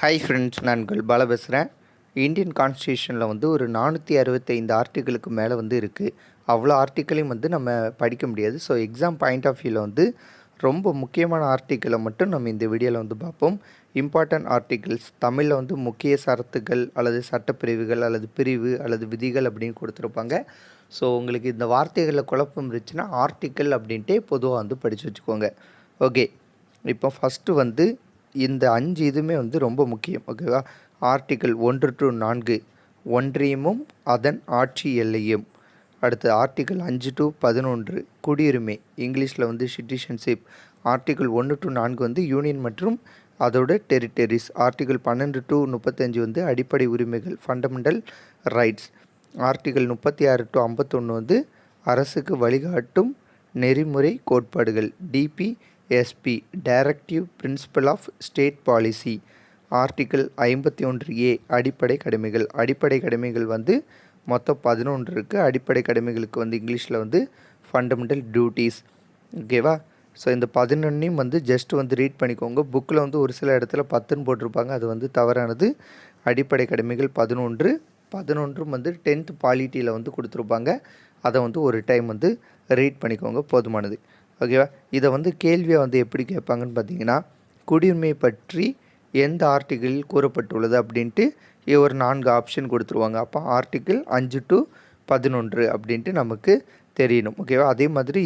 Hi friends, நான் உங்கள் பாலா பேசுகிறேன். இந்தியன் கான்ஸ்டியூஷனில் வந்து ஒரு 465 ஆர்டிக்கிளுக்கு மேலே வந்து இருக்குது. அவ்வளோ ஆர்டிக்களையும் வந்து நம்ம படிக்க முடியாது. ஸோ எக்ஸாம் பாயிண்ட் ஆஃப் வியூவில் வந்து ரொம்ப முக்கியமான ஆர்டிக்கிளை மட்டும் நம்ம இந்த வீடியோவில் வந்து பார்ப்போம். இம்பார்ட்டன்ட் ஆர்டிகிள்ஸ் தமிழில் வந்து முக்கிய சரத்துகள் அல்லது சட்டப்பிரிவுகள் அல்லது பிரிவு அல்லது விதிகள் அப்படின்னு கொடுத்துருப்பாங்க. ஸோ உங்களுக்கு இந்த வார்த்தைகளில் குழப்பம் இருந்துச்சுன்னா ஆர்டிக்கிள் அப்படின்ட்டே பொதுவாக வந்து படித்து வச்சுக்கோங்க. ஓகே, இப்போ ஃபஸ்ட்டு வந்து இந்த 5 இதுவுமே வந்து ரொம்ப முக்கியம். ஓகேவா? ஆர்டிக்கிள் 1 to 4 ஒன்றியமும் அதன் ஆட்சி எல்லையும். அடுத்து ஆர்டிக்கிள் 5 to 11 குடியுரிமை, இங்கிலீஷில் வந்து சிட்டிசன்ஷிப். ஆர்டிக்கிள் 1 to 4 வந்து யூனியன் மற்றும் அதோட டெரிட்டரிஸ். ஆர்டிக்கிள் 12 to 35 வந்து அடிப்படை உரிமைகள், ஃபண்டமெண்டல் ரைட்ஸ். ஆர்டிக்கிள் 36 to 51 வந்து அரசுக்கு வழிகாட்டும் நெறிமுறை கோட்பாடுகள், DPSP, directive principle of state policy. Article 51A அடிப்படை கடமைகள். அடிப்படை கடமைகள் வந்து மொத்தம் 11 இருக்குது. அடிப்படை கடமைகளுக்கு வந்து இங்கிலீஷில் வந்து ஃபண்டமெண்டல் டியூட்டிஸ். ஓகேவா? ஸோ இந்த 11 வந்து ஜஸ்ட் வந்து ரீட் பண்ணிக்கோங்க. புக்கில் வந்து ஒரு சில இடத்துல 10ன்னு போட்டிருப்பாங்க, அது வந்து தவறானது. அடிப்படை கடமைகள் 11 வந்து 10th பாலிட்டியில் வந்து கொடுத்துருப்பாங்க. அதை வந்து ஒரு டைம் வந்து ரீட் பண்ணிக்கோங்க, போதுமானது. ஓகேவா? இதை வந்து கேள்வியாக வந்து எப்படி கேட்பாங்கன்னு பார்த்தீங்கன்னா, குடியுரிமை பற்றி எந்த ஆர்டிக்கிளில் கூறப்பட்டுள்ளது அப்படின்ட்டு ஒரு 4 ஆப்ஷன் கொடுத்துருவாங்க. அப்போ ஆர்டிக்கிள் 5 to 11 அப்படின்ட்டு நமக்கு தெரியணும். ஓகேவா? அதே மாதிரி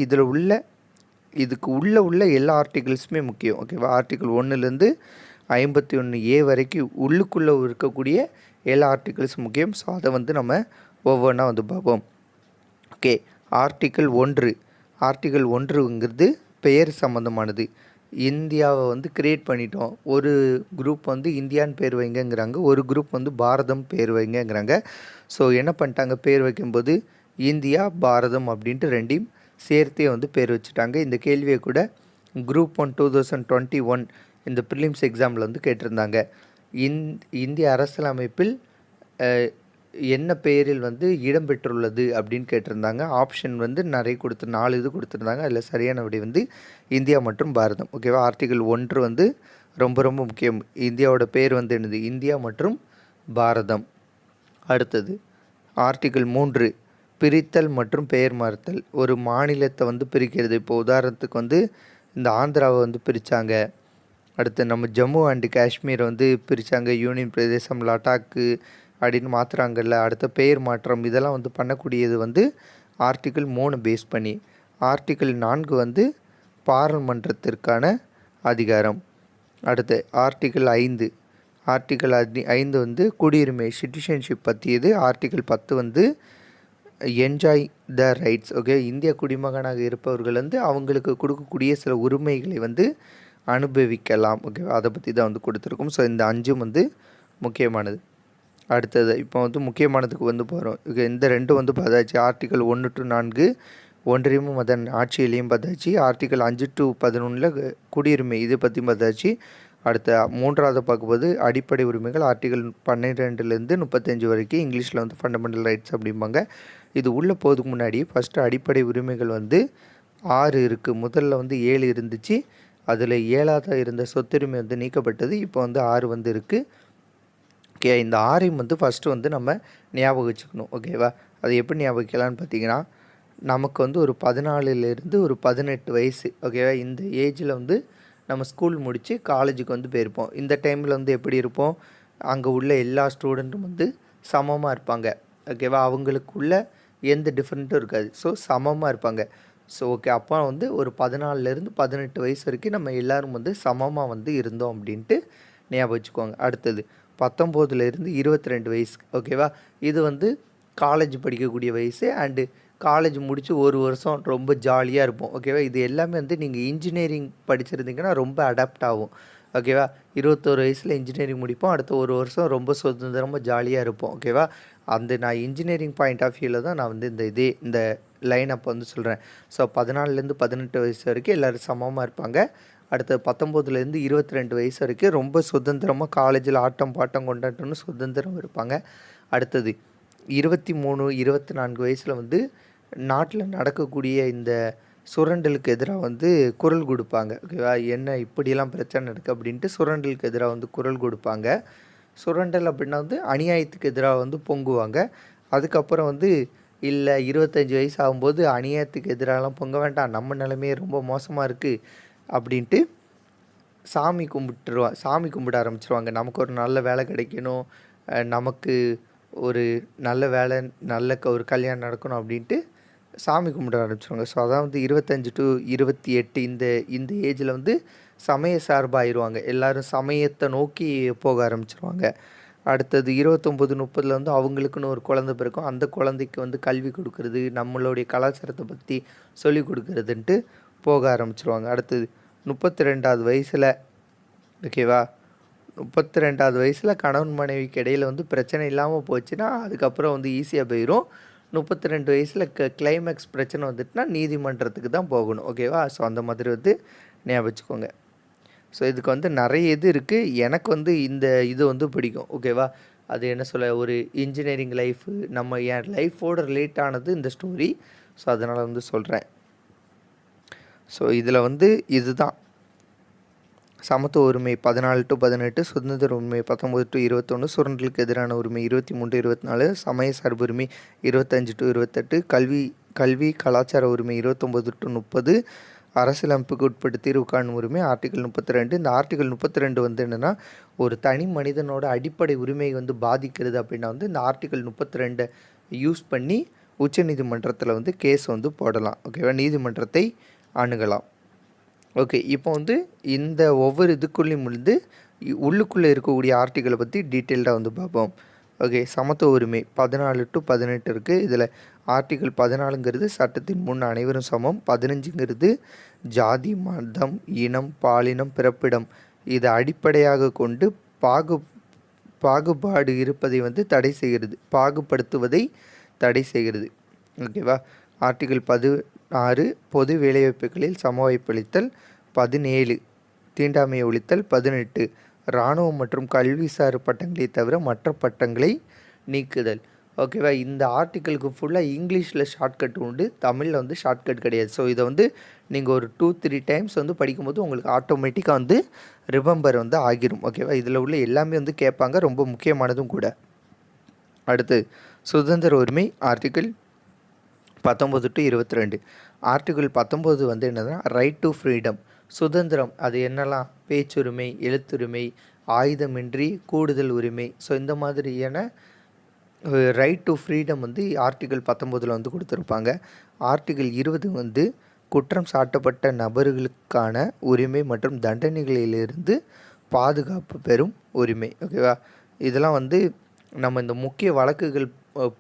இதுக்கு உள்ள எல்லா ஆர்டிகிள்ஸுமே முக்கியம். ஓகேவா? ஆர்டிக்கிள் 1லேருந்து 51A வரைக்கும் உள்ளுக்குள்ளே இருக்கக்கூடிய எல்லா ஆர்டிகிள்ஸும் முக்கியம். ஸோ அதை வந்து நம்ம ஒவ்வொன்றா வந்து பார்ப்போம். ஓகே, ஆர்டிக்கிள் 1ங்கிறது பெயர் சம்மந்தமானது. இந்தியாவை வந்து கிரியேட் பண்ணிட்டோம். ஒரு குரூப் வந்து இந்தியான்னு பேர் வைங்கங்கிறாங்க, ஒரு குரூப் வந்து பாரதம் பேர் வைங்கங்கிறாங்க. ஸோ என்ன பண்ணிட்டாங்க, பேர் வைக்கும்போது இந்தியா பாரதம் அப்படின்ட்டு ரெண்டையும் சேர்த்தே வந்து பேர் வச்சுட்டாங்க. இந்த கேள்வியை கூட குரூப் 1 2021 இந்த ப்ரிலிம்ஸ் எக்ஸாமில் வந்து கேட்டிருந்தாங்க. இந்திய அரசியலமைப்பில் என்ன பெயரில் வந்து இடம்பெற்றுள்ளது அப்படின்னு கேட்டிருந்தாங்க. ஆப்ஷன் வந்து நிறைய 4 இது கொடுத்துருந்தாங்க. அதில் சரியான விடை வந்து இந்தியா மற்றும் பாரதம். ஓகேவா? ஆர்டிக்கிள் 1 வந்து ரொம்ப ரொம்ப முக்கியம். இந்தியாவோட பேர் வந்து என்னது, இந்தியா மற்றும் பாரதம். அடுத்தது ஆர்டிக்கிள் 3 பிரித்தல் மற்றும் பெயர் மாறுத்தல். ஒரு மாநிலத்தை வந்து பிரிக்கிறது. இப்போ உதாரணத்துக்கு வந்து இந்த ஆந்திராவை வந்து பிரித்தாங்க. அடுத்து நம்ம ஜம்மு அண்டு காஷ்மீரை வந்து பிரித்தாங்க, யூனியன் பிரதேசம் லடாக்கு அப்படின்னு மாற்றுறாங்கல்ல. அடுத்த பெயர் மாற்றம் இதெல்லாம் வந்து பண்ணக்கூடியது வந்து ஆர்டிக்கிள் 3 பேஸ் பண்ணி. ஆர்டிக்கிள் 4 வந்து பாராளுமன்றத்திற்கான அதிகாரம். அடுத்து ஆர்டிக்கிள் 5 வந்து குடியுரிமை சிட்டிசன்ஷிப் பற்றியது. ஆர்டிக்கிள் 10 வந்து என்ஜாய் த ரைட்ஸ். ஓகே, இந்திய குடிமகனாக இருப்பவர்கள் வந்து அவங்களுக்கு கொடுக்கக்கூடிய சில உரிமைகளை வந்து அனுபவிக்கலாம். ஓகேவா? அதை பற்றி தான் வந்து கொடுத்துருக்கோம். ஸோ இந்த 5 வந்து முக்கியமானது. அடுத்தது இப்போ வந்து முக்கியமானதுக்கு வந்து போகிறோம். இந்த 2 வந்து பார்த்தாச்சு. ஆர்டிக்கிள் 1 to 4 ஒன்றியமும் அதன் ஆட்சியிலையும் பார்த்தாச்சு. ஆர்டிக்கிள் 5 to 11 குடியுரிமை இதை பற்றி பார்த்தாச்சு. அடுத்த 3வது பார்க்கும்போது அடிப்படை உரிமைகள். ஆர்டிக்கிள் 12லேருந்து 35 வரைக்கும் இங்கிலீஷில் வந்து ஃபண்டமெண்டல் ரைட்ஸ் அப்படிம்பாங்க. இது உள்ளே போகிறதுக்கு முன்னாடி ஃபஸ்ட்டு அடிப்படை உரிமைகள் வந்து 6 இருக்குது. முதல்ல வந்து 7 இருந்துச்சு. அதில் 7வது இருந்த சொத்துரிமை வந்து நீக்கப்பட்டது. இப்போ வந்து 6 வந்து இருக்குது. ஓகே, இந்த 6ஐயும் வந்து ஃபஸ்ட்டு வந்து நம்ம ஞாபகம் வச்சுக்கணும். ஓகேவா? அது எப்படி ஞாபகம் வைக்கலான்னு பார்த்தீங்கன்னா, நமக்கு வந்து ஒரு 14லேருந்து ஒரு 18 வயசு. ஓகேவா? இந்த ஏஜில் வந்து நம்ம ஸ்கூல் முடித்து காலேஜுக்கு வந்து போயிருப்போம். இந்த டைமில் வந்து எப்படி இருப்போம், அங்கே உள்ள எல்லா ஸ்டூடெண்ட்டும் வந்து சமமாக இருப்பாங்க. ஓகேவா? அவங்களுக்குள்ள எந்த டிஃப்ரெண்ட்டும் இருக்காது. ஸோ சமமாக இருப்பாங்க. ஸோ ஓகே, அப்போ வந்து ஒரு 14லேருந்து 18 வயசு வரைக்கும் நம்ம எல்லோரும் வந்து சமமாக வந்து இருந்தோம் அப்படின்ட்டு ஞாபகம் வச்சுக்கோங்க. அடுத்தது 19லேருந்து 22 வயசு. ஓகேவா? இது வந்து காலேஜ் படிக்கக்கூடிய வயசு. அண்டு காலேஜ் முடித்து ஒரு வருஷம் ரொம்ப ஜாலியாக இருப்போம். ஓகேவா? இது எல்லாமே வந்து நீங்கள் இன்ஜினியரிங் படிச்சிருந்தீங்கன்னா ரொம்ப அடாப்ட் ஆகும். ஓகேவா? 21 வயசில் இன்ஜினியரிங் முடிப்போம். அடுத்த ஒரு வருஷம் ரொம்ப சுதந்திரமாக ஜாலியாக இருப்போம். ஓகேவா? நான் இன்ஜினியரிங் பாயிண்ட் ஆஃப் வியூவில் தான் நான் வந்து இந்த லைன் அப்போ வந்து சொல்கிறேன். ஸோ 14லேருந்து 18 வயசு வரைக்கும் எல்லோரும் சமமாக இருப்பாங்க. அடுத்து 19லேருந்து 22 வயசு வரைக்கும் ரொம்ப சுதந்திரமாக காலேஜில் ஆட்டம் பாட்டம் கொண்டாட்டம்னு சுதந்திரம் இருப்பாங்க. அடுத்தது 23 24 வயசில் வந்து நாட்டில் நடக்கக்கூடிய இந்த சுரண்டலுக்கு எதிராக வந்து குரல் கொடுப்பாங்க. ஓகேவா? என்ன இப்படியெல்லாம் பிரச்சனை இருக்குது அப்படின்ட்டு சுரண்டலுக்கு எதிராக வந்து குரல் கொடுப்பாங்க. சுரண்டல் அப்படின்னா வந்து அநியாயத்துக்கு எதிராக வந்து பொங்குவாங்க. அதுக்கப்புறம் வந்து இல்லை 25 வயசு ஆகும்போது அநியாயத்துக்கு எதிராகலாம் பொங்க வேண்டாம், நம்ம நிலைமையே ரொம்ப மோசமாக இருக்குது அப்படின்ட்டு சாமி கும்பிட ஆரம்பிச்சிருவாங்க. நமக்கு ஒரு நல்ல வேலை கிடைக்கணும், நமக்கு ஒரு நல்ல வேலை, ஒரு கல்யாணம் நடக்கணும் அப்படின்ட்டு சாமி கும்பிட ஆரம்பிச்சிருவாங்க. ஸோ அதான் வந்து 25 to 28 இந்த ஏஜில் வந்து சமய சார்பாயிருவாங்க. எல்லோரும் சமயத்தை நோக்கி போக ஆரம்பிச்சிருவாங்க. அடுத்தது 29, 30 வந்து அவங்களுக்குன்னு ஒரு குழந்தை பிறக்கும். அந்த குழந்தைக்கு வந்து கல்வி கொடுக்கறது, நம்மளுடைய கலாச்சாரத்தை பற்றி சொல்லிக் கொடுக்குறதுன்ட்டு போக ஆரம்பிச்சிருவாங்க. அடுத்தது 32வது வயசில், ஓகேவா, 32வது வயசில் கணவன் மனைவிக்கு இடையில் வந்து பிரச்சனை இல்லாமல் போச்சுன்னா அதுக்கப்புறம் வந்து ஈஸியாக போயிடும். 32 வயசில் கிளைமேக்ஸ் பிரச்சனை வந்துட்டுனா நீதிமன்றத்துக்கு தான் போகணும். ஓகேவா? ஸோ அந்த மாதிரி வந்து ஞாபகம் வச்சுக்கோங்க. ஸோ இதுக்கு வந்து நிறைய இது இருக்குது. எனக்கு வந்து இது வந்து பிடிக்கும். ஓகேவா? அது என்ன சொல்ல, ஒரு இன்ஜினியரிங் லைஃபு, நம்ம என் லைஃபோட ரிலேட் ஆனது இந்த ஸ்டோரி. ஸோ அதனால் வந்து சொல்கிறேன். ஸோ இதில் வந்து இதுதான் சமத்துவ உரிமை 14 to 18, சுதந்திர உரிமை 19 to 21, சுரண்டலுக்கு எதிரான உரிமை 23 to 24, சமய சார்பு உரிமை 25 to 28, கல்வி கலாச்சார உரிமை 29 to 30, அரசியலமைப்புக்கு உட்பட்டு தீர்வு காணும் உரிமை ஆர்டிகல் 32. இந்த ஆர்டிகல் 32 வந்து என்னென்னா, ஒரு தனி மனிதனோட அடிப்படை உரிமை வந்து பாதிக்கிறது அப்படின்னா வந்து இந்த ஆர்டிகல் 32 யூஸ் பண்ணி உச்சநீதிமன்றத்தில் வந்து கேஸ் வந்து போடலாம். ஓகேவா? நீதிமன்றத்தை அணுகலாம். ஓகே, இப்போ வந்து இந்த ஒவ்வொரு இதுக்குள்ளேயும் வந்து உள்ளுக்குள்ளே இருக்கக்கூடிய ஆர்டிகளை பற்றி டீட்டெயில்டாக வந்து பார்ப்போம். ஓகே, சமத்துவ உரிமை 14 to 18 இருக்குது. இதில் ஆர்டிகல் 14ங்கிறது சட்டத்தின் முன் அனைவரும் சமம். 15ங்கிறது ஜாதி, மதம், இனம், பாலினம், பிறப்பிடம் இதை அடிப்படையாக கொண்டு பாகுபாடு இருப்பதை வந்து தடை செய்கிறது, பாகுபடுத்துவதை தடை செய்கிறது. ஓகேவா? ஆர்டிகல் 16 பொது வேலைவாய்ப்புகளில் சமவாய்ப்பளித்தல். 17 தீண்டாமையை ஒழித்தல். 18 இராணுவம் மற்றும் கல்விசார் பட்டங்களை தவிர மற்ற பட்டங்களை நீக்குதல். ஓகேவா? இந்த ஆர்டிக்கலுக்கு ஃபுல்லாக இங்கிலீஷில் ஷார்ட்கட் உண்டு, தமிழில் வந்து ஷார்ட்கட் கிடையாது. ஸோ இதை வந்து நீங்கள் ஒரு 2-3 டைம்ஸ் வந்து படிக்கும்போது உங்களுக்கு ஆட்டோமேட்டிக்காக வந்து ரிமெம்பர் வந்து ஆகிரும். ஓகேவா? இதில் உள்ள எல்லாமே வந்து கேட்பாங்க, ரொம்ப முக்கியமானதும் கூட. அடுத்து சுதந்திர உரிமை ஆர்டிக்கிள் 19 to 22. ஆர்டிகிள் 19 வந்து என்னதுன்னா, ரைட் டு ஃப்ரீடம், சுதந்திரம். அது என்னெல்லாம்? பேச்சுரிமை, எழுத்துரிமை, ஆயுதமின்றி கூடுதல் உரிமை. ஸோ இந்த மாதிரியான ரைட் டு ஃப்ரீடம் வந்து ஆர்டிகிள் 19 வந்து கொடுத்துருப்பாங்க. ஆர்டிகிள் 20 வந்து குற்றம் சாட்டப்பட்ட நபர்களுக்கான உரிமை மற்றும் தண்டனைகளிலிருந்து பாதுகாப்பு பெறும் உரிமை. ஓகேவா? இதெல்லாம் வந்து நம்ம இந்த முக்கிய வழக்குகள்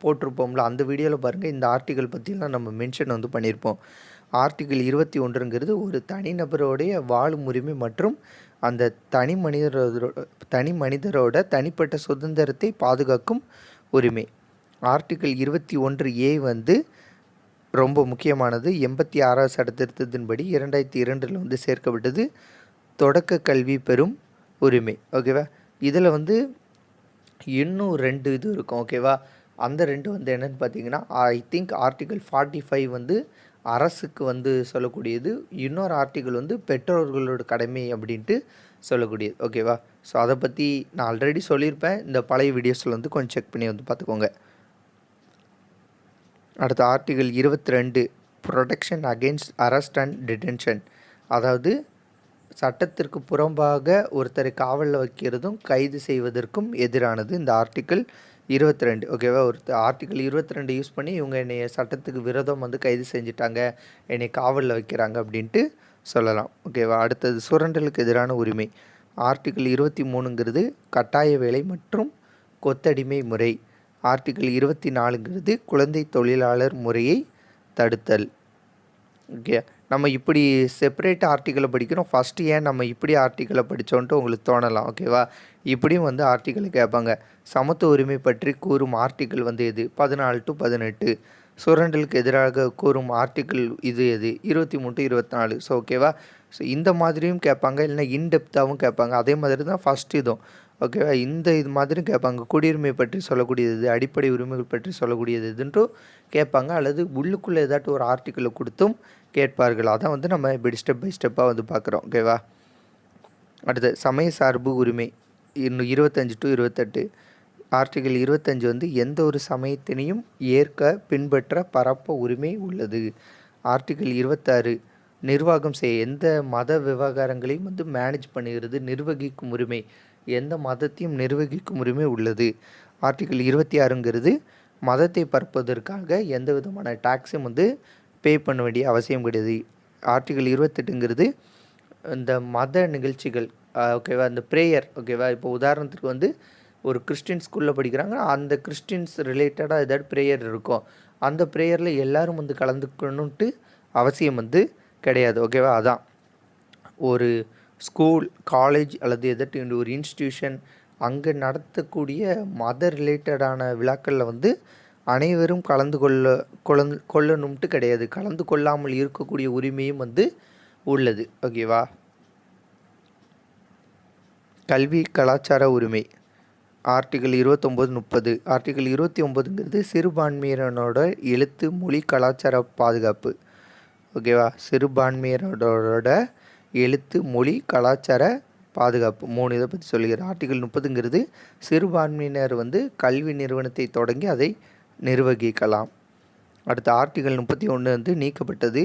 போட்டிருப்போம்ல, அந்த வீடியோவில் பாருங்கள், இந்த ஆர்டிகிள் பற்றிலாம் நம்ம மென்ஷன் வந்து பண்ணியிருப்போம். ஆர்டிகிள் 21ங்கிறது ஒரு தனிநபருடைய வாழும் உரிமை மற்றும் அந்த தனி மனிதரோட தனிப்பட்ட சுதந்திரத்தை பாதுகாக்கும் உரிமை. ஆர்டிகிள் 21A வந்து ரொம்ப முக்கியமானது. 86வது சட்ட திருத்தத்தின்படி 2002 வந்து சேர்க்கப்பட்டது. தொடக்க கல்வி பெறும் உரிமை. ஓகேவா? இதில் வந்து இன்னும் 2 இது இருக்கும். ஓகேவா? அந்த 2 வந்து என்னென்னு பார்த்தீங்கன்னா, ஐ திங்க் ஆர்டிகிள் 45 வந்து அரசுக்கு வந்து சொல்லக்கூடியது. இன்னொரு ஆர்டிகிள் வந்து பெற்றோர்களோட கடமை அப்படின்ட்டு சொல்லக்கூடியது. ஓகேவா? ஸோ அதை பற்றி நான் ஆல்ரெடி சொல்லியிருப்பேன். இந்த பழைய வீடியோஸில் வந்து கொஞ்சம் செக் பண்ணி வந்து பார்த்துக்கோங்க. அடுத்த article 22 protection against arrest and detention. அதாவது சட்டத்திற்கு புறம்பாக ஒருத்தரை காவலில் வைக்கிறதும் கைது செய்வதற்கும் எதிரானது இந்த ஆர்டிகிள் 22. ஓகேவா? ஆர்டிகிள் 22 யூஸ் பண்ணி இவங்க என்னை சட்டத்துக்கு விரோதம் வந்து கைது செஞ்சுட்டாங்க, என்னை காவலில் வைக்கிறாங்க அப்படின்ட்டு சொல்லலாம். ஓகேவா? அடுத்தது சுரண்டலுக்கு எதிரான உரிமை. ஆர்டிகிள் 23ங்கிறது கட்டாய வேலை மற்றும் கொத்தடிமை முறை. ஆர்டிகிள் 24ங்கிறது குழந்தை தொழிலாளர் முறையை தடுத்தல். ஓகே, நம்ம இப்படி செப்பரேட் ஆர்டிக்கிளை படிக்கிறோம். ஃபஸ்ட்டு ஏன் நம்ம இப்படி ஆர்டிக்கிளை படித்தோன்ட்டு உங்களுக்கு தோணலாம். ஓகேவா? இப்படியும் வந்து ஆர்டிக்கிளை கேட்பாங்க. சமத்துவ உரிமை பற்றி கூறும் ஆர்டிக்கிள் வந்து எது? 14 to 18. சுரண்டலுக்கு எதிராக கூறும் ஆர்டிக்கிள் இது எது? 23 24. ஸோ ஓகேவா? ஸோ இந்த மாதிரியும் கேட்பாங்க, இல்லைனா இன்டெப்த்தாகவும் கேட்பாங்க. அதே மாதிரி தான் ஃபஸ்ட் இதுவும். ஓகேவா? இது மாதிரியும் கேட்பாங்க. குடியுரிமை பற்றி சொல்லக்கூடியது, அடிப்படை உரிமைகள் பற்றி சொல்லக்கூடியது இதுன்ட்டும் கேட்பாங்க. அல்லது உள்ளுக்குள்ளே ஏதாட்டும் ஒரு ஆர்டிக்கிளை கொடுத்தும் கேட்பார்கள். அதான் வந்து நம்ம இப்படி ஸ்டெப் பை ஸ்டெப்பாக வந்து பார்க்குறோம். ஓகேவா? அடுத்து சமய சார்பு உரிமை இன்னும் 25 to 28. ஆர்டிகிள் 25 வந்து எந்த ஒரு சமயத்தினையும் ஏற்க, பின்பற்ற, பரப்ப உரிமை உள்ளது. ஆர்டிகிள் 26 நிர்வாகம் செய்ய, எந்த மத விவகாரங்களையும் வந்து மேனேஜ் பண்ணுகிறது, நிர்வகிக்கும் உரிமை, எந்த மதத்தையும் நிர்வகிக்கும் உரிமை உள்ளது. ஆர்டிகிள் 26ங்கிறது மதத்தை பரப்புவதற்காக எந்த விதமான டேக்ஸையும் வந்து பே பண்ண வேண்டிய அவசியம் கிடையாது. ஆர்டிகிள் 28ங்கிறது இந்த மத நிகழ்ச்சிகள், ஓகேவா, இந்த ப்ரேயர், ஓகேவா, இப்போ உதாரணத்துக்கு வந்து ஒரு கிறிஸ்டின் ஸ்கூலில் படிக்கிறாங்க, அந்த கிறிஸ்டின்ஸ் ரிலேட்டடாக ஏதாவது ப்ரேயர் இருக்கும், அந்த ப்ரேயரில் எல்லோரும் வந்து கலந்துக்கணுன்ட்டு அவசியம் வந்து கிடையாது. ஓகேவா? அதான் ஒரு ஸ்கூல், காலேஜ் அல்லது ஏதாட்டும் ஒரு இன்ஸ்டியூஷன் அங்கே நடத்தக்கூடிய மத ரிலேட்டடான விழாக்களில் வந்து அனைவரும் கலந்து கொள்ளணும்ட்டு கிடையாது. கலந்து கொள்ளாமல் இருக்கக்கூடிய உரிமையும் வந்து உள்ளது. ஓகேவா? கல்வி கலாச்சார உரிமை ஆர்டிகிள் 29 30. ஆர்டிகிள் 29ங்கிறது சிறுபான்மையினரோட எழுத்து மொழி கலாச்சார பாதுகாப்பு. ஓகேவா? சிறுபான்மையினரோட எழுத்து மொழி கலாச்சார பாதுகாப்பு 3 இதை பற்றி சொல்லுகிறேன். ஆர்டிகிள் 30ங்கிறது சிறுபான்மையினர் வந்து கல்வி நிறுவனத்தை தொடங்கி அதை நிர்வகிக்கலாம். அடுத்த ஆர்டிகிள் 31 வந்து நீக்கப்பட்டது.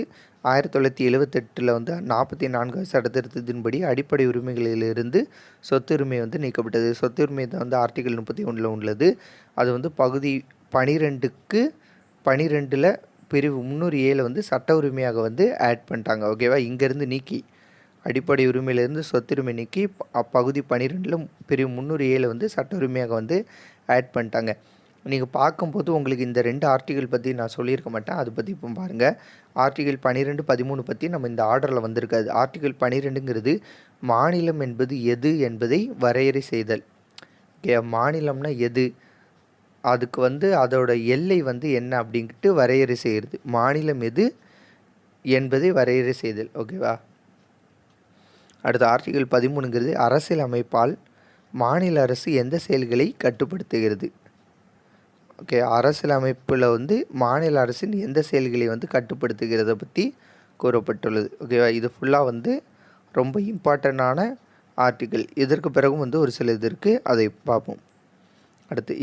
1978 வந்து 44 சட்டத்திருத்தத்தின்படி அடிப்படை உரிமைகளிலிருந்து சொத்துரிமை வந்து நீக்கப்பட்டது. சொத்துரிமை தான் வந்து ஆர்டிகிள் 31 உள்ளது. அது வந்து பகுதி 12க்கு 12ல் பிரிவு 307 வந்து சட்ட உரிமையாக வந்து ஆட் பண்ணிட்டாங்க. ஓகேவா? இங்கேருந்து நீக்கி அடிப்படை உரிமையிலேருந்து சொத்துரிமை நீக்கி பகுதி 12ல் பிரிவு 307 வந்து சட்ட உரிமையாக வந்து ஆட் பண்ணிட்டாங்க. நீங்கள் பார்க்கும்போது உங்களுக்கு இந்த 2 ஆர்டிகிள் பற்றி நான் சொல்லியிருக்க மாட்டேன். அதை பற்றி இப்போ பாருங்கள். ஆர்டிகிள் 12 13 பற்றி நம்ம இந்த ஆர்டரில் வந்திருக்காது. ஆர்டிகிள் 12ங்கிறது மாநிலம் என்பது எது என்பதை வரையறை செய்தல். ஓகே, மாநிலம்னா எது, அதுக்கு வந்து அதோட எல்லை வந்து என்ன அப்படின்ட்டு வரையறை செய்கிறது. மாநிலம் எது என்பதை வரையறை செய்தல். ஓகேவா? அடுத்த ஆர்டிகிள் 13ங்கிறது அரசியல் அமைப்பால் மாநில அரசு எந்த செயல்களை கட்டுப்படுத்துகிறது. ஓகே, அரசியல் அமைப்பில் வந்து மாநில அரசின் எந்த செயல்களை வந்து கட்டுப்படுத்துகிறத பற்றி கூறப்பட்டுள்ளது. ஓகேவா? இது ஃபுல்லாக வந்து ரொம்ப இம்பார்ட்டண்டான ஆர்டிகிள். இதற்கு பிறகும் வந்து ஒரு சில இது இருக்குது, அதை பார்ப்போம். அடுத்து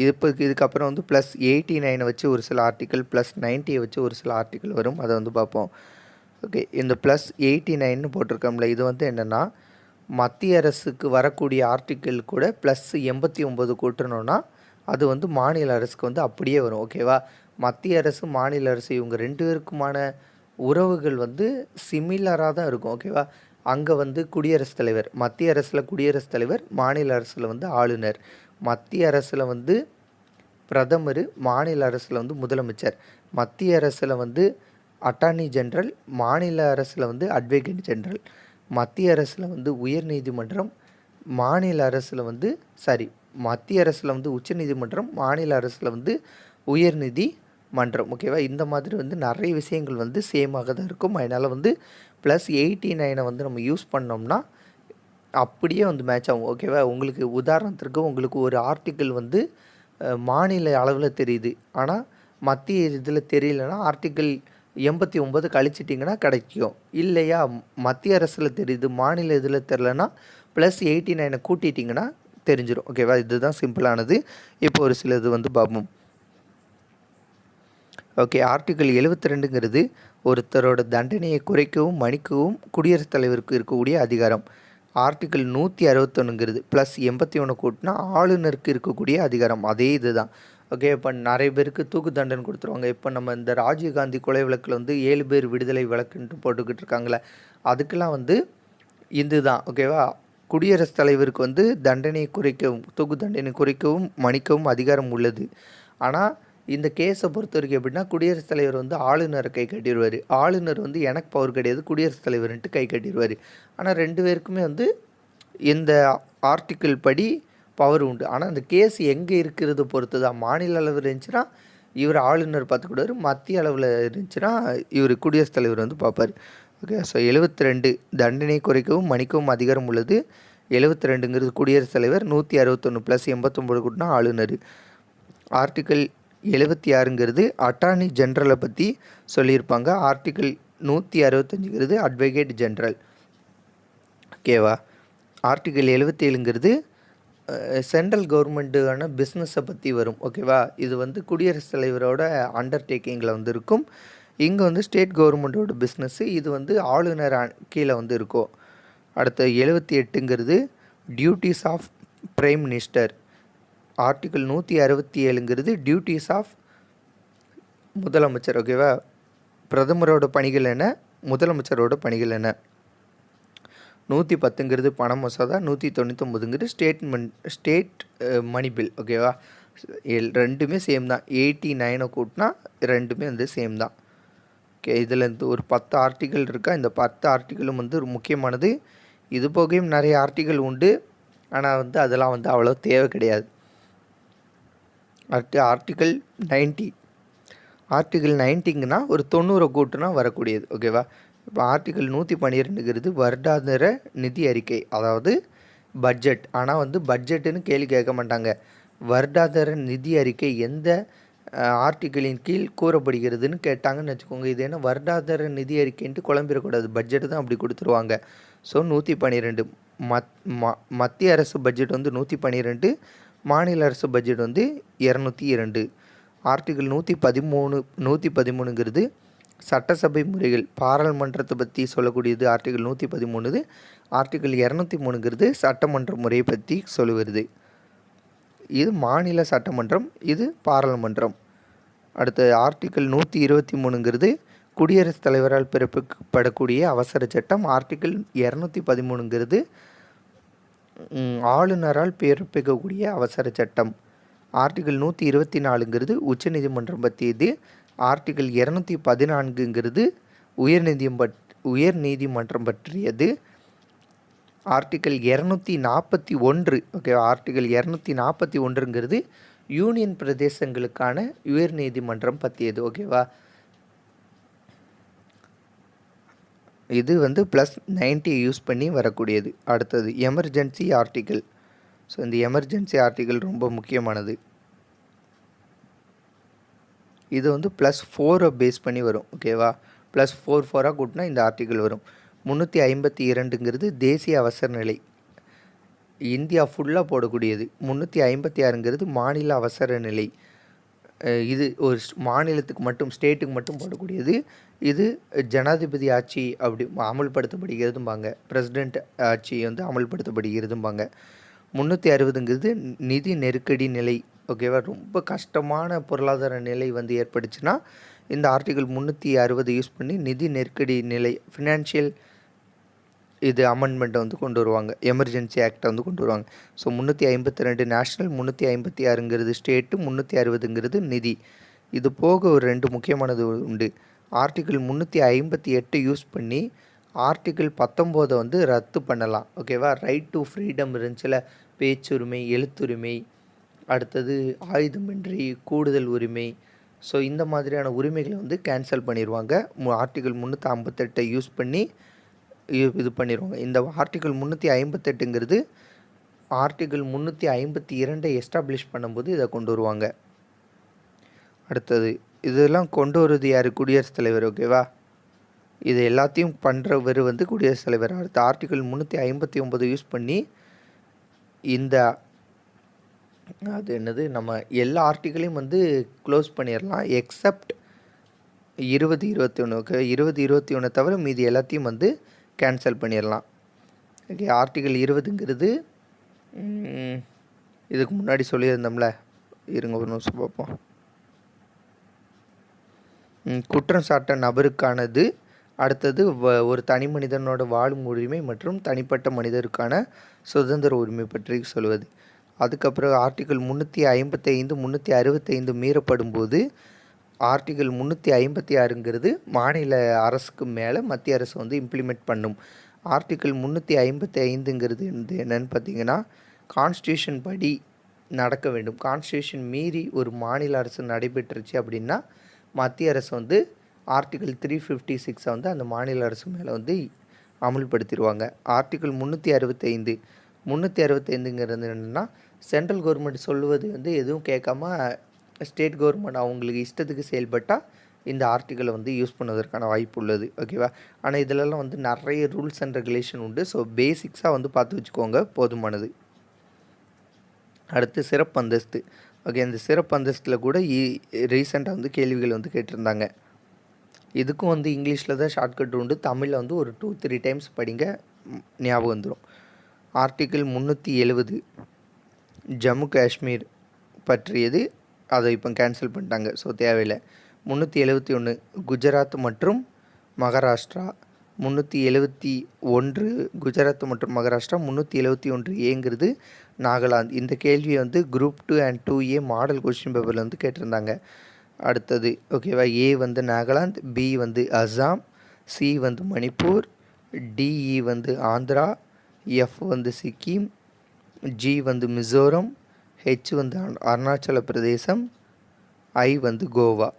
இதுக்கப்புறம் வந்து +89 வச்சு ஒரு சில ஆர்டிகிள், +90 வச்சு ஒரு சில ஆர்டிகிள் வரும், அதை வந்து பார்ப்போம். ஓகே, இந்த +89 போட்டிருக்கோம்ல, இது வந்து என்னென்னா மத்திய அரசுக்கு வரக்கூடிய ஆர்டிகிள் கூட +89 கூட்டணும்னா அது வந்து மாநில அரசுக்கு வந்து அப்படியே வரும். ஓகேவா? மத்திய அரசு மாநில அரசு இவங்க 2 பேருக்குமான உறவுகள் வந்து சிமிலராக தான் இருக்கும். ஓகேவா? அங்கே வந்து குடியரசுத் தலைவர், மத்திய அரசில் குடியரசுத் தலைவர், மாநில அரசில் வந்து ஆளுநர், மத்திய அரசில் வந்து பிரதமர், மாநில அரசில் வந்து முதலமைச்சர், மத்திய அரசில் வந்து அட்டார்னி ஜெனரல், மாநில அரசில் வந்து அட்வொகேட் ஜெனரல், மத்திய அரசில் வந்து உயர் நீதிமன்றம், மாநில அரசில் வந்து மத்திய அரசில் வந்து உச்சநீதிமன்றம், மாநில அரசில் வந்து உயர்நீதிமன்றம். ஓகேவா? இந்த மாதிரி வந்து நிறைய விஷயங்கள் வந்து சேமாக தான் இருக்கும். அதனால் வந்து +89 வந்து நம்ம யூஸ் பண்ணோம்னா அப்படியே வந்து மேட்ச் ஆகும். ஓகேவா? உங்களுக்கு உதாரணத்திற்கு உங்களுக்கு ஒரு ஆர்டிக்கிள் வந்து மாநில அளவில் தெரியுது, ஆனால் மத்திய இதில் தெரியலனா ஆர்டிக்கிள் 89 கழிச்சிட்டிங்கன்னா கிடைக்கும். இல்லையா, மத்திய அரசில் தெரியுது, மாநில இதில் தெரிலனா +89 கூட்டிட்டிங்கன்னா தெரிஞ்சிடும். ஓகேவா? இதுதான் சிம்பிளானது. இப்போ ஒரு சிலது வந்து பார்ப்போம். ஓகே, ஆர்டிகிள் 72ங்கிறது ஒருத்தரோட தண்டனையை குறைக்கவும் மன்னிக்கவும் குடியரசுத் தலைவருக்கு இருக்கக்கூடிய அதிகாரம். ஆர்டிகிள் 161ங்கிறது +81 கூட்டினா ஆளுநருக்கு இருக்கக்கூடிய அதிகாரம். அதே இது தான். ஓகே, இப்போ நிறைய பேருக்கு தூக்கு தண்டனை கொடுத்துருவாங்க. இப்போ நம்ம இந்த ராஜீவ்காந்தி கொலை வழக்கில் வந்து 7 பேர் விடுதலை வழக்குன்ட்டு போட்டுக்கிட்டு இருக்காங்களே, அதுக்கெல்லாம் வந்து இதுதான். ஓகேவா? குடியரசுத் தலைவருக்கு வந்து தண்டனையை குறைக்கவும், தூக்கு தண்டனை குறைக்கவும் மன்னிக்கவும் அதிகாரம் உள்ளது. ஆனால் இந்த கேஸை பொறுத்த வரைக்கும் எப்படின்னா, குடியரசுத் தலைவர் வந்து ஆளுநரை கை கட்டிடுவார். ஆளுநர் வந்து எனக்கு பவர் கிடையாது, குடியரசுத் தலைவர்ன்ட்டு கை கட்டிடுவார். ஆனால் 2 பேருக்குமே வந்து இந்த ஆர்டிக்கிள் படி பவர் உண்டு. ஆனால் அந்த கேஸ் எங்கே இருக்கிறது பொறுத்து தான். மாநில அளவில் இருந்துச்சுன்னா இவர் ஆளுநர் பார்த்துக்கிடுவார். மத்திய அளவில் இருந்துச்சுன்னா இவர் குடியரசுத் தலைவர் வந்து பார்ப்பார். ஓகே. ஸோ 72 தண்டனை குறைக்கவும் மன்னிக்கவும் அதிகாரம் உள்ளது. 72ங்கிறது குடியரசுத் தலைவர். 161 + 89 கூட்டினா ஆளுநர். ஆர்டிக்கல் 76ங்கிறது அட்டார்னி ஜென்ரலை பற்றி சொல்லியிருப்பாங்க. ஆர்டிக்கல் 165ங்கிறது அட்வொகேட் ஜென்ரல். ஓகேவா. ஆர்டிக்கல் 77ங்கிறது சென்ட்ரல் கவர்மெண்ட்டுக்கான பிஸ்னஸை பற்றி வரும். ஓகேவா. இது வந்து குடியரசுத் தலைவரோட அண்டர்டேக்கிங்கில் வந்து இருக்கும். இங்கே வந்து ஸ்டேட் கவர்மெண்ட்டோட பிஸ்னஸ்ஸு. இது வந்து ஆளுநர் கீழே வந்து இருக்கும். அடுத்த 78ங்கிறது duties of prime minister. Article 167ங்கிறது டியூட்டிஸ் ஆஃப் முதலமைச்சர். ஓகேவா. பிரதமரோட பணிகள் என்ன, முதலமைச்சரோட பணிகள் என்ன. 110ங்கிறது பண மசோதா. 199ங்கிறது ஸ்டேட் மணி பில். ஓகேவா. ரெண்டுமே சேம் தான். 89 கூட்டினா ரெண்டுமே வந்து சேம் தான். ஓகே. இதில் ஒரு 10 ஆர்டிக்கல் இருக்கா. இந்த 10 ஆர்டிக்கலும் வந்து ஒரு முக்கியமானது. இது போகையும் நிறைய ஆர்டிக்கல் உண்டு. ஆனால் வந்து அதெல்லாம் வந்து அவ்வளோ தேவை கிடையாது. அடுத்து ஆர்டிக்கல் 90. ஆர்டிக்கல் 90ங்கன்னா ஒரு 90 கூட்டுனா வரக்கூடியது. ஓகேவா. இப்போ ஆர்டிக்கல் 112ங்கிறது வருடாந்திர நிதி அறிக்கை, அதாவது பட்ஜெட். ஆனால் வந்து பட்ஜெட்டுன்னு கேள்வி கேட்க மாட்டாங்க. வருடாந்திர நிதி அறிக்கை எந்த ஆர்டிக்கலின் கீழ் கூறப்படுகிறதுன்னு கேட்டாங்கன்னு வச்சுக்கோங்க. இது என்ன வருடாந்திர நிதி அறிக்கைன்ட்டு குழம்பிடக்கூடாது. பட்ஜெட்டு தான் அப்படி கொடுத்துருவாங்க. ஸோ 112 மத்திய அரசு பட்ஜெட் வந்து 112, மாநில அரசு பட்ஜெட் வந்து 202. ஆர்டிக்கல் 113ங்கிறது சட்டசபை முறைகள், பாராளுமன்றத்தை பற்றி சொல்லக்கூடியது. ஆர்டிக்கல் 113. ஆர்டிக்கல் 203ங்கிறது சட்டமன்ற முறையை பற்றி சொல்லுவது. இது மாநில சட்டமன்றம், இது பாராளுமன்றம். அடுத்து ஆர்டிக்கல் 123ங்கிறது குடியரசுத் தலைவரால் பிறப்பிக்கப்படக்கூடிய அவசர சட்டம். ஆர்டிக்கல் 213ங்கிறது ஆளுநரால் பிறப்பிக்கக்கூடிய அவசர சட்டம். ஆர்டிக்கல் 124ங்கிறது உச்சநீதிமன்றம் பற்றியது. ஆர்டிக்கல் 214ங்கிறது உயர்நீதிமன்றம் பற்றியது. ஆர்டிக்கல் 241. ஓகே. ஆர்டிக்கல் 241ங்கிறது யூனியன் பிரதேசங்களுக்கான உயர்நீதிமன்றம் பற்றியது. ஓகேவா. இது வந்து +90 யூஸ் பண்ணி வரக்கூடியது. அடுத்தது எமர்ஜென்சி ஆர்டிக்கல். ஸோ இந்த எமர்ஜென்சி ஆர்டிக்கல் ரொம்ப முக்கியமானது. இது வந்து +4 பேஸ் பண்ணி வரும். ஓகேவா. +4 கூட்டினா இந்த ஆர்டிக்கல் வரும். 352ங்கிறது தேசிய அவசர நிலை, இந்தியா ஃபுல்லாக போடக்கூடியது. 356ங்கிறது மாநில அவசர நிலை. இது ஒரு மாநிலத்துக்கு மட்டும், ஸ்டேட்டுக்கு மட்டும் போடக்கூடியது. இது ஜனாதிபதி ஆட்சி அப்படி அமல்படுத்தப்படுகிறதும்பாங்க. பிரசிடெண்ட் ஆட்சி வந்து அமல்படுத்தப்படுகிறதும்பாங்க. 360ங்கிறது நிதி நெருக்கடி நிலை. ஓகேவா. ரொம்ப கஷ்டமான பொருளாதார நிலை வந்து ஏற்பட்டுச்சுன்னா இந்த ஆர்டிக்கல் 360 யூஸ் பண்ணி நிதி நெருக்கடி நிலை, ஃபினான்ஷியல் இது அமெண்ட்மெண்ட்டை வந்து கொண்டு வருவாங்க. எமர்ஜென்சி ஆக்டை வந்து கொண்டு வருவாங்க. ஸோ 352 நேஷ்னல், 356ங்கிறது ஸ்டேட்டு, 360ங்கிறது நிதி. இது போக ஒரு 2 முக்கியமானது உண்டு. ஆர்டிக்கல் 358 யூஸ் பண்ணி ஆர்டிக்கல் 19 வந்து ரத்து பண்ணலாம். ஓகேவா. ரைட் டு ஃப்ரீடம் இருந்துச்சுல, பேச்சுரிமை, எழுத்துரிமை, அடுத்தது ஆயுதமின்றி கூடுதல் உரிமை. ஸோ இந்த மாதிரியான உரிமைகளை வந்து கேன்சல் பண்ணிடுவாங்க. ஆர்டிக்கல் 358 யூஸ் பண்ணி இது பண்ணிடுவாங்க. இந்த ஆர்டிக்கல் 358ங்கிறது ஆர்டிக்கல் 352 எஸ்டாப்ளிஷ் பண்ணும்போது இதை கொண்டு வருவாங்க. அடுத்தது இதெல்லாம் கொண்டு வருவது யார்? குடியரசுத் தலைவர். ஓகேவா. இது எல்லாத்தையும் பண்ணுறவர் வந்து குடியரசுத் தலைவர். அடுத்த ஆர்டிக்கல் 359 யூஸ் பண்ணி இந்த அது என்னது, நம்ம எல்லா ஆர்டிக்கலையும் வந்து க்ளோஸ் பண்ணிடலாம் எக்ஸப்ட் 2021. ஓகே. 2021 தவிர மீதி எல்லாத்தையும் வந்து கேன்சல் பண்ணிடலாம். ஓகே. ஆர்டிக்கல் 20ங்கிறது இதுக்கு முன்னாடி சொல்லியிருந்தோம்ல, இருங்க ஒரு நிமிஷம் பார்ப்போம். குற்றம் சாட்ட நபருக்கானது. அடுத்தது ஒரு தனி மனிதனோட வாழும் உரிமை மற்றும் தனிப்பட்ட மனிதருக்கான சுதந்திர உரிமை பற்றி சொல்வது. அதுக்கப்புறம் ஆர்டிக்கல் 355, 365 மீறப்படும் போது ஆர்டிக்கல் 356ங்கிறது மாநில அரசுக்கு மேலே மத்திய அரசு வந்து இம்ப்ளிமெண்ட் பண்ணும். ஆர்டிக்கல் 355ங்கிறது வந்து என்னென்னு பார்த்தீங்கன்னா, கான்ஸ்டியூஷன் படி நடக்க வேண்டும். கான்ஸ்டியூஷன் மீறி ஒரு மாநில அரசு நடைபெற்றுச்சு அப்படின்னா மத்திய அரசு வந்து ஆர்டிகிள் 356 வந்து அந்த மாநில அரசு மேலே வந்து அமுல்படுத்திடுவாங்க. ஆர்டிகிள் 365 என்னென்னா சென்ட்ரல் கவர்மெண்ட் சொல்லுவது வந்து எதுவும் கேட்காம ஸ்டேட் கவர்மெண்ட் அவங்களுக்கு இஷ்டத்துக்கு செயல்பட்டால் இந்த ஆர்டிக்கிளை வந்து யூஸ் பண்ணுவதற்கான வாய்ப்பு உள்ளது. ஓகேவா? ஆனால் இதிலெல்லாம் வந்து நிறைய ரூல்ஸ் அண்ட் ரெகுலேஷன் உண்டு. ஸோ பேசிக்ஸாக வந்து பார்த்து வச்சுக்கோங்க, போதுமானது. அடுத்து சிறப்பு அந்தஸ்து. ஓகே, இந்த சிறப்பு அந்தஸ்தில் கூட ரீசெண்டாக வந்து கேள்விகள் வந்து கேட்டிருந்தாங்க. இதுக்கும் வந்து இங்கிலீஷில் தான் ஷார்ட்கட் உண்டு. தமிழில் வந்து ஒரு 2-3 டைம்ஸ் படிங்க, ஞாபகம் வந்துடும். ஆர்டிக்கிள் 370 ஜம்மு காஷ்மீர் பற்றியது, அதை இப்போ கேன்சல் பண்ணிட்டாங்க, ஸோ தேவையில்லை. 371 குஜராத் மற்றும் மகாராஷ்டிரா. 371 குஜராத் மற்றும் மகாராஷ்டிரா. 371 ஏங்கிறது நாகாலாந்து. இந்த கேள்வியை வந்து group 2 and 2A model question பேப்பரில் வந்து கேட்டிருந்தாங்க. அடுத்தது ஓகேவா, ஏ வந்து நாகாலாந்து, பி வந்து அசாம், சி வந்து மணிப்பூர், டிஇ வந்து ஆந்திரா, எஃப் வந்து சிக்கிம், ஜி வந்து மிசோரம், ஹெச் வந்து அருணாச்சல பிரதேசம், ஐ வந்து கோவா.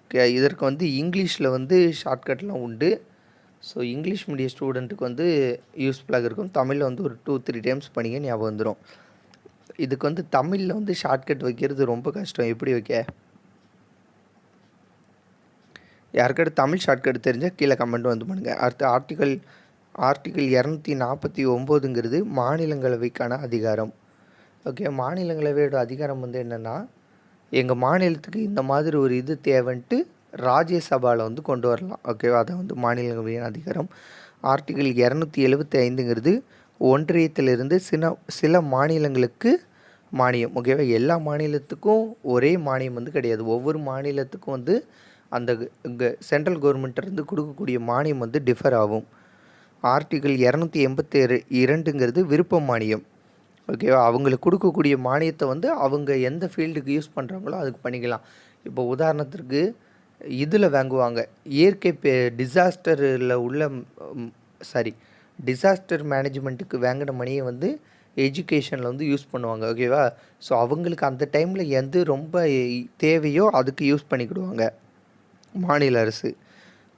ஓகே, இதற்கு வந்து இங்கிலீஷில் வந்து ஷார்ட்கட்லாம் உண்டு. ஸோ இங்கிலீஷ் மீடியம் ஸ்டூடெண்ட்டுக்கு வந்து யூஸ்ஃபுல்லாக இருக்கும். தமிழில் வந்து ஒரு 2-3 டைம்ஸ் பண்ணிங்க, ஞாபகம் வந்துடும். இதுக்கு வந்து தமிழில் வந்து ஷார்ட்கட் வைக்கிறது ரொம்ப கஷ்டம். எப்படி வைக்க? யாருக்காவது தமிழ் ஷார்ட்கட் தெரிஞ்சால் கீழே கமெண்ட் வந்து பண்ணுங்கள். அடுத்து ஆர்டிகிள் 249ங்கிறது மாநிலங்களவைக்கான அதிகாரம். ஓகே, மாநிலங்களவையோட அதிகாரம் வந்து என்னென்னா, எங்கள் மாநிலத்துக்கு இந்த மாதிரி ஒரு இது தேவைன்ட்டு ராஜ்யசபாவில் வந்து கொண்டு வரலாம். ஓகேவா, அதை வந்து மாநிலங்களவையின் அதிகாரம். ஆர்டிகிள் 275ங்கிறது ஒன்றியத்திலிருந்து சில மாநிலங்களுக்கு மானியம். ஓகேவா, எல்லா மாநிலத்துக்கும் ஒரே மானியம் வந்து கிடையாது. ஒவ்வொரு மாநிலத்துக்கும் வந்து அந்த சென்ட்ரல் கவர்மெண்ட்டிருந்து கொடுக்கக்கூடிய மானியம் வந்து டிஃபர் ஆகும். ஆர்டிகிள் 282ங்கிறது விருப்ப மானியம். ஓகேவா, அவங்களுக்கு கொடுக்கக்கூடிய மானியத்தை வந்து அவங்க எந்த ஃபீல்டுக்கு யூஸ் பண்ணுறாங்களோ அதுக்கு பண்ணிக்கலாம். இப்போ உதாரணத்திற்கு இதில் வாங்குவாங்க, இயற்கை டிசாஸ்டரில் உள்ள டிசாஸ்டர் மேனேஜ்மெண்ட்டுக்கு வாங்கின மணியை வந்து எஜுகேஷனில் வந்து யூஸ் பண்ணுவாங்க. ஓகேவா, ஸோ அவங்களுக்கு அந்த டைமில் எது ரொம்ப தேவையோ அதுக்கு யூஸ் பண்ணிக்கிடுவாங்க மாநில அரசு.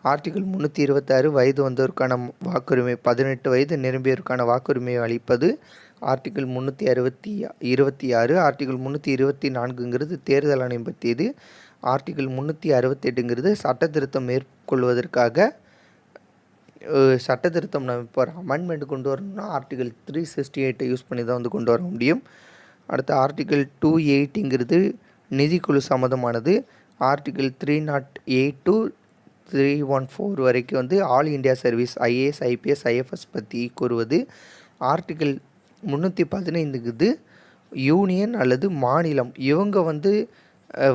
ஆர்டிகிள் 326 வயது வந்தோருக்கான வாக்குரிமை, 18 வயது நிரம்பியோருக்கான வாக்குரிமையை அளிப்பது. ஆர்டிகிள் 326. ஆர்டிகிள் 324ங்கிறது தேர்தல் ஆணையம் பற்றியது. ஆர்டிகிள் 368ங்கிறது சட்ட திருத்தம் மேற்கொள்வதற்காக சட்ட திருத்தம் நம்ம இப்போ அமெண்ட்மெண்ட் கொண்டு வரணும்னா ஆர்டிகிள் 368 யூஸ் பண்ணி தான் வந்து கொண்டு வர முடியும். அடுத்து ஆர்டிகிள் 280ங்கிறது நிதிக்குழு சம்மந்தமானது. ஆர்டிகிள் 308 to 314 வரைக்கும் வந்து all India service, IAS, IPS, IFS பற்றி கூறுவது. ஆர்டிகிள் 315ங்கிறது யூனியன் அல்லது மாநிலம் இவங்க வந்து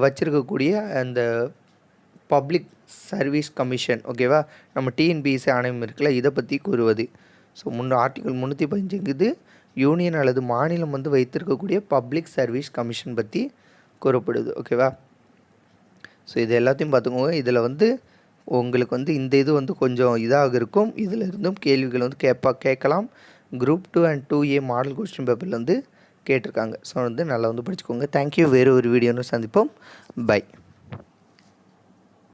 வச்சுருக்கக்கூடிய அந்த பப்ளிக் சர்வீஸ் கமிஷன். ஓகேவா, நம்ம டிஎன்பிஎஸ்சி ஆணையம் இருக்குல்ல, இதை பற்றி கூறுவது. ஸோ ஆர்டிகிள் 315ங்கிறது யூனியன் அல்லது மாநிலம் வந்து வைத்திருக்கக்கூடிய பப்ளிக் சர்வீஸ் கமிஷன் பற்றி கூறப்படுது. ஓகேவா, ஸோ இது எல்லாத்தையும் பார்த்துக்கோங்க. இதில் வந்து உங்களுக்கு வந்து இந்த இது வந்து கொஞ்சம் இதாக இருக்கும். இதில் இருந்தும் கேள்விகள் வந்து கேட்கலாம். Group 2 and 2A model question பேப்பரில் வந்து கேட்டிருக்காங்க. ஸோ வந்து நல்லா வந்து படிச்சுக்கோங்க. தேங்க்யூ. வேறு ஒரு வீடியோன்னு சந்திப்போம். பை.